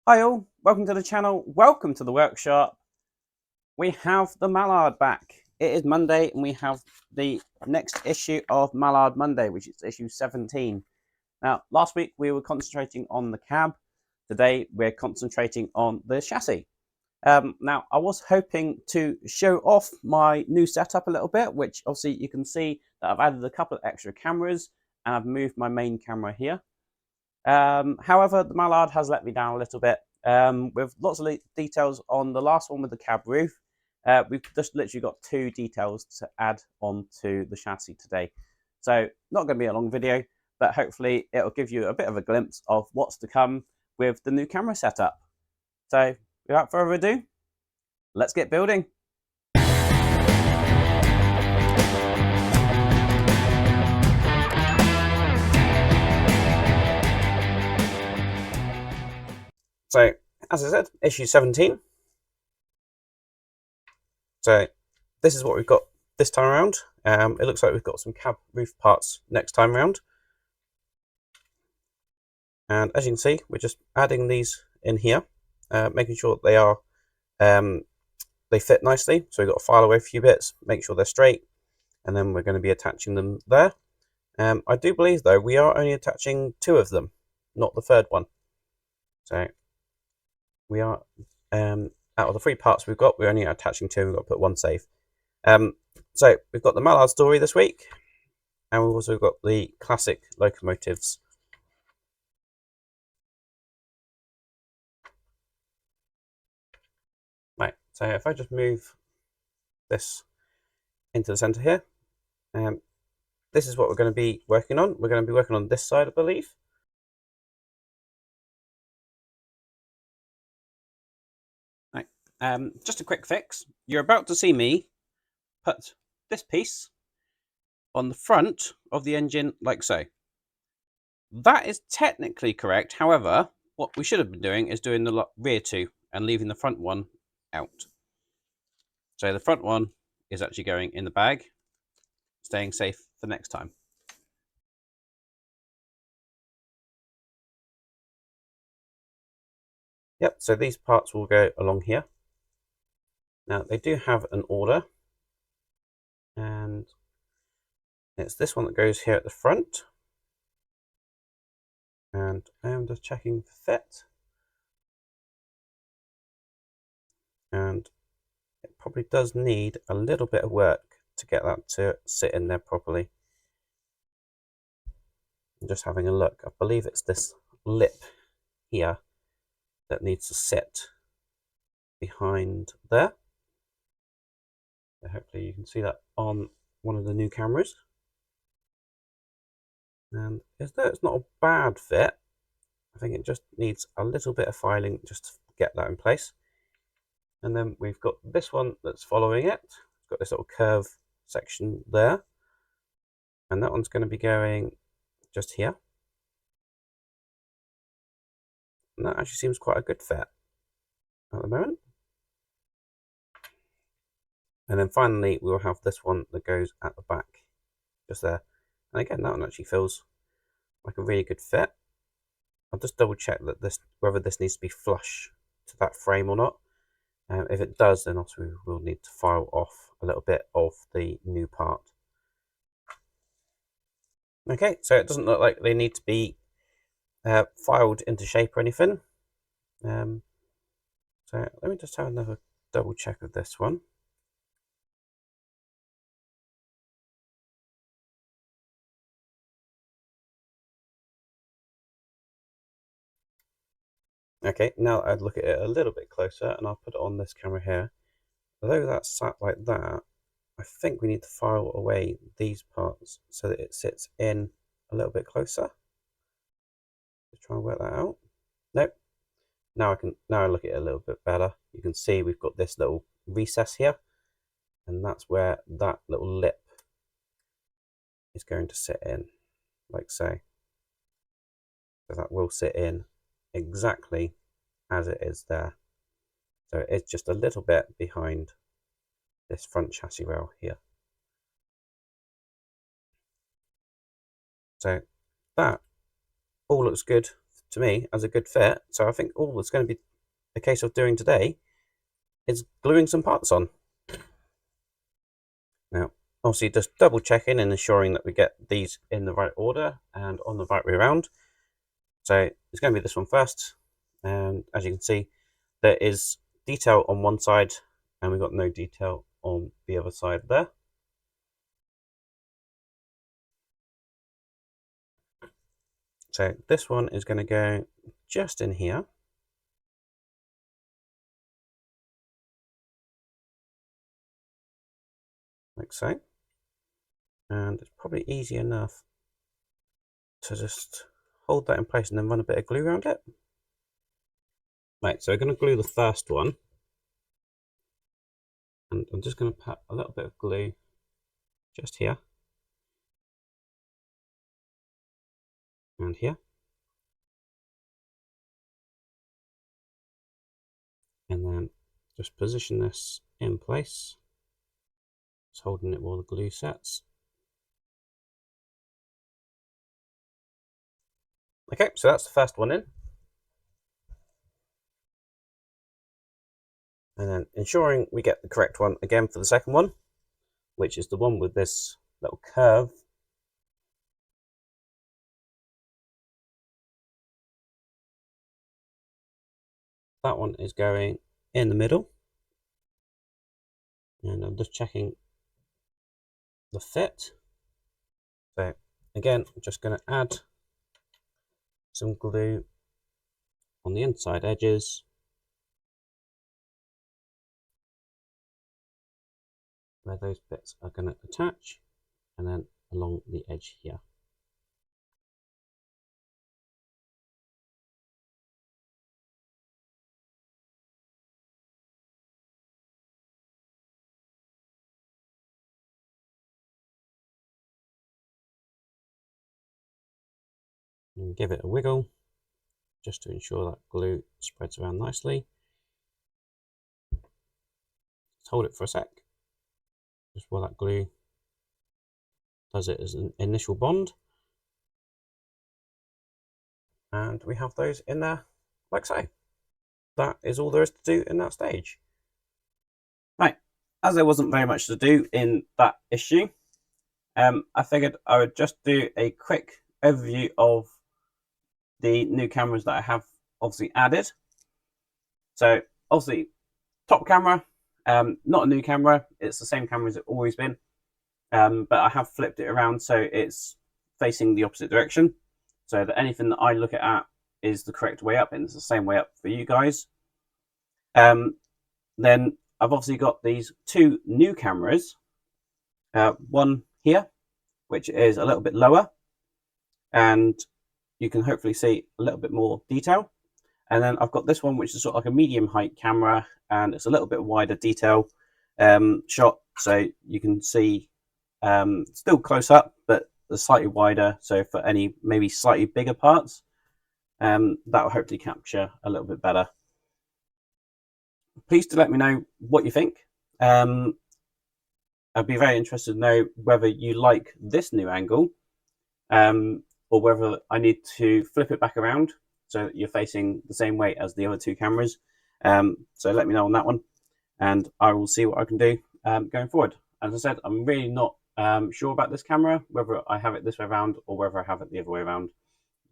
Hi all, welcome to the channel, welcome to the workshop. We have the Mallard back. It is Monday and we have the next issue of Mallard Monday, which is issue 17. Now, last week we were concentrating on the cab. Today we're concentrating on the chassis. Now, I was hoping to show off my new setup a little bit, which obviously you can see that I've added a couple of extra cameras and I've moved my main camera here. However, the Mallard has let me down a little bit with lots of details on the last one with the cab roof. We've just literally got 2 details to add onto the chassis today. So not going to be a long video, but hopefully it'll give you a bit of a glimpse of what's to come with the new camera setup. So without further ado, let's get building. So, as I said, issue 17. So, this is what we've got this time around. It looks like we've got some cab roof parts next time round. And as you can see, we're just adding these in here, making sure they are they fit nicely. So we've got to file away a few bits, make sure they're straight, and then we're going to be attaching them there. I do believe, though, we are only attaching 2 of them, not the third one. So we are, out of the 3 parts we've got, we're only attaching 2. We've got to put 1 safe. So we've got the Mallard story this week, and we've also got the classic locomotives. Right, so if I just move this into the center here, this is what we're going to be working on. We're going to be working on this side, I believe. Right, just a quick fix. You're about to see me put this piece on the front of the engine like so. That is technically correct. However, what we should have been doing is doing the rear 2 and leaving the front one out. So the front one is actually going in the bag, staying safe for next time. Yep, so these parts will go along here. Now, they do have an order, and it's this one that goes here at the front. And I'm just checking for fit. And it probably does need a little bit of work to get that to sit in there properly. I'm just having a look. I believe it's this lip here that needs to sit behind there. So hopefully you can see that on one of the new cameras. And it's not a bad fit. I think it just needs a little bit of filing just to get that in place. And then we've got this one that's following it. It's got this little curve section there. And that one's going to be going just here. And that actually seems quite a good fit at the moment. And then finally, we'll have this one that goes at the back, just there. And again, that one actually feels like a really good fit. I'll just double check that whether this needs to be flush to that frame or not. If it does, then also we will need to file off a little bit of the new part. Okay, so it doesn't look like they need to be filed into shape or anything. So let me just have another double check of this one. Okay, now I'd look at it a little bit closer, and I'll put it on this camera here. Although that's sat like that, I think we need to file away these parts so that it sits in a little bit closer. Just try and work that out. Nope. Now I look at it a little bit better. You can see we've got this little recess here, and that's where that little lip is going to sit in, like so. So that will sit in exactly as it is there. So it's just a little bit behind this front chassis rail here. So that all looks good to me as a good fit. So I think all it's going to be a case of doing today is gluing some parts on. Now, obviously just double checking and ensuring that we get these in the right order and on the right way around. So it's going to be this one first, and as you can see, there is detail on one side and we've got no detail on the other side there. So this one is going to go just in here, like so, and it's probably easy enough to just hold that in place and then run a bit of glue around it. Right, so we're going to glue the first one, and I'm just going to put a little bit of glue just here and here, and then just position this in place, just holding it while the glue sets. Okay, so that's the first one in. And then ensuring we get the correct one again for the second one, which is the one with this little curve. That one is going in the middle. And I'm just checking the fit. So again, I'm just going to add some glue on the inside edges. Where those bits are going to attach, and then along the edge here. And give it a wiggle just to ensure that glue spreads around nicely. Just hold it for a sec, just while that glue does it as an initial bond. And we have those in there like so. That is all there is to do in that stage. Right, as there wasn't very much to do in that issue, I figured I would just do a quick overview of the new cameras that I have obviously added. So obviously top camera, not a new camera, it's the same camera as it's always been, but I have flipped it around so it's facing the opposite direction, so that anything that I look at is the correct way up, and it's the same way up for you guys. Then I've obviously got these two new cameras, one here, which is a little bit lower, and you can hopefully see a little bit more detail. And then I've got this one, which is sort of like a medium height camera, and it's a little bit wider detail shot, so you can see still close up, but slightly wider. So for any maybe slightly bigger parts, that will hopefully capture a little bit better. Please do let me know what you think. I'd be very interested to know whether you like this new angle, or whether I need to flip it back around so that you're facing the same way as the other two cameras. So let me know on that one, and I will see what I can do going forward. As I said, I'm really not sure about this camera, whether I have it this way around or whether I have it the other way around.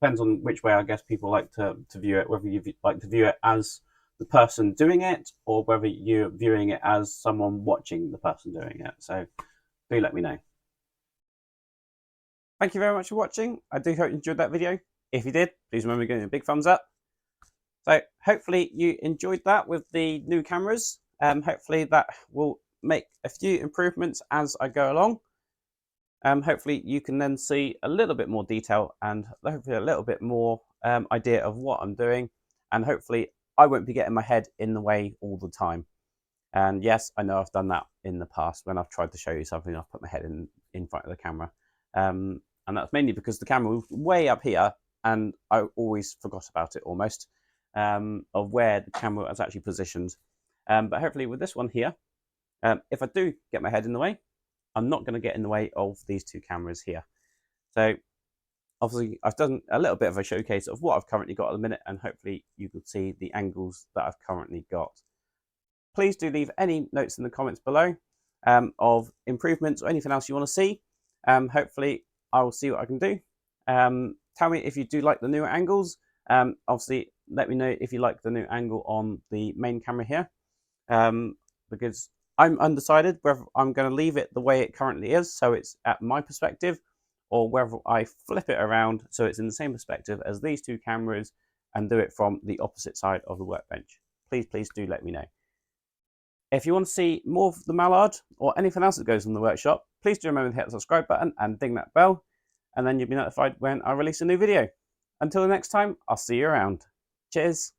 Depends on which way I guess people like to view it, whether you like to view it as the person doing it or whether you're viewing it as someone watching the person doing it. So do let me know. Thank you very much for watching. I do hope you enjoyed that video. If you did, please remember giving me a big thumbs up. So hopefully you enjoyed that with the new cameras. Hopefully that will make a few improvements as I go along. Hopefully you can then see a little bit more detail and hopefully a little bit more idea of what I'm doing. And hopefully I won't be getting my head in the way all the time. And yes, I know I've done that in the past when I've tried to show you something. I've put my head in front of the camera. And that's mainly because the camera was way up here and I always forgot about it almost, of where the camera was actually positioned. But hopefully with this one here, if I do get my head in the way, I'm not going to get in the way of these two cameras here. So obviously I've done a little bit of a showcase of what I've currently got at the minute, and hopefully you can see the angles that I've currently got. Please do leave any notes in the comments below of improvements or anything else you want to see. Hopefully I will see what I can do. Tell me if you do like the newer angles. Obviously let me know if you like the new angle on the main camera here, because I'm undecided whether I'm going to leave it the way it currently is, so it's at my perspective, or whether I flip it around so it's in the same perspective as these two cameras and do it from the opposite side of the workbench. Please do let me know. If you want to see more of the Mallard or anything else that goes on the workshop, please do remember to hit the subscribe button and ding that bell, and then you'll be notified when I release a new video. Until the next time, I'll see you around. Cheers.